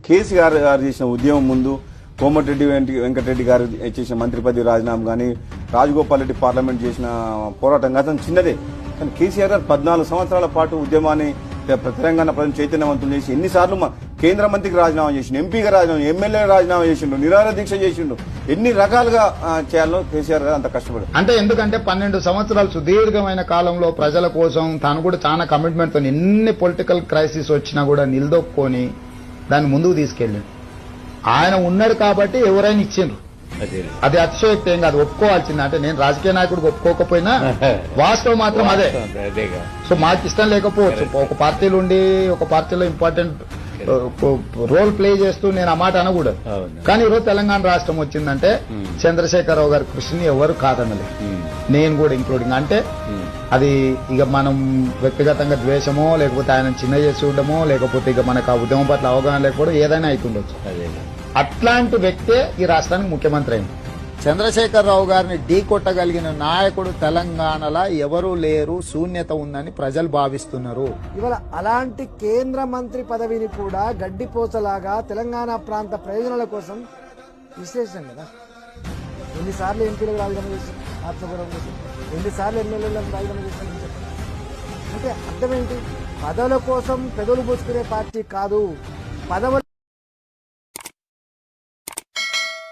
కేసీఆర్ గారు చేసిన ఉద్యమం ముందు కోమటిరెడ్డి వెంకటరెడ్డి గారు చేసిన మంత్రి పదవి రాజీనామా కానీ రాజగోపాల్ రెడ్డి పార్లమెంట్ చేసిన పోరాటం అతను చిన్నదే. కానీ కేసీఆర్ గారు 14 సంవత్సరాల పాటు ఉద్యమాన్ని తెలంగాణ ప్రజలు చైతన్యవంతులు చేసి ఎన్నిసార్లు కేంద్ర మంత్రికి రాజీనామా చేసిండు, ఎంపీగా రాజీనామా, ఎమ్మెల్యే రాజీనామా చేసిండు, నిరాహార దీక్ష చేసిండు. ఎన్ని రకాలుగా చేయాలో కేసీఆర్ గారు అంత కష్టపడి అంటే ఎందుకంటే 12 సంవత్సరాలు సుదీర్ఘమైన కాలంలో ప్రజల కోసం తాను కూడా చాలా కమిట్మెంట్ తో ఎన్ని పొలిటికల్ క్రైసిస్ వచ్చినా కూడా నిలదొక్కుని దాన్ని ముందుకు తీసుకెళ్ళి ఆయన ఉన్నాడు కాబట్టి ఎవరైనా ఇచ్చిండ్రు. అది అతిశయోక్తి ఏం కాదు, ఒప్పుకోవాల్సింది. అంటే నేను రాజకీయ నాయకుడికి ఒప్పుకోకపోయినా వాస్తవం మాత్రం అదే. సో మాకు ఇష్టం లేకపోవచ్చు, ఒక పార్టీలో ఉండి ఒక పార్టీలో ఇంపార్టెంట్ రోల్ ప్లే చేస్తూ నేను ఆ మాట అనకూడదు. కానీ ఈరోజు తెలంగాణ రాష్ట్రం వచ్చిందంటే చంద్రశేఖరరావు గారి కృషిని ఎవరు కాదనలేదు, నేను కూడా ఇంక్లూడింగ్. అంటే అది ఇక మనం వ్యక్తిగతంగా ద్వేషమో లేకపోతే ఆయన చిన్న చేసి చూడడమో లేకపోతే ఇక మనకు ఆ ఉద్యమం పట్ల అవగాహన లేకపోవడం ఏదైనా అవుతుండొచ్చు. అట్లాంటి వ్యక్తే ఈ రాష్ట్రానికి ముఖ్యమంత్రి అయింది. చంద్రశేఖరరావు గారిని ఢీ కొట్టగలిగిన నాయకుడు తెలంగాణలో ఎవరూ లేరు, శూన్యత ఉందని ప్రజలు భావిస్తున్నారు. ఇవాళ అలాంటి కేంద్ర మంత్రి పదవిని కూడా గడ్డిపోచలాగా తెలంగాణ ప్రాంత ప్రయోజనాల కోసం విశ్లేషణ కదా. ఎన్నిసార్లు ఎంపీలకు రాజీనామా చేశారు, ఆత్మగౌరవం కోసం ఎన్నిసార్లు ఎమ్మెల్యేలకు రాజీనామా చేశారు. అంటే అర్థం ఏంటి? పదవుల కోసం పెదవులు పోసుకునే పార్టీ కాదు, పదవుల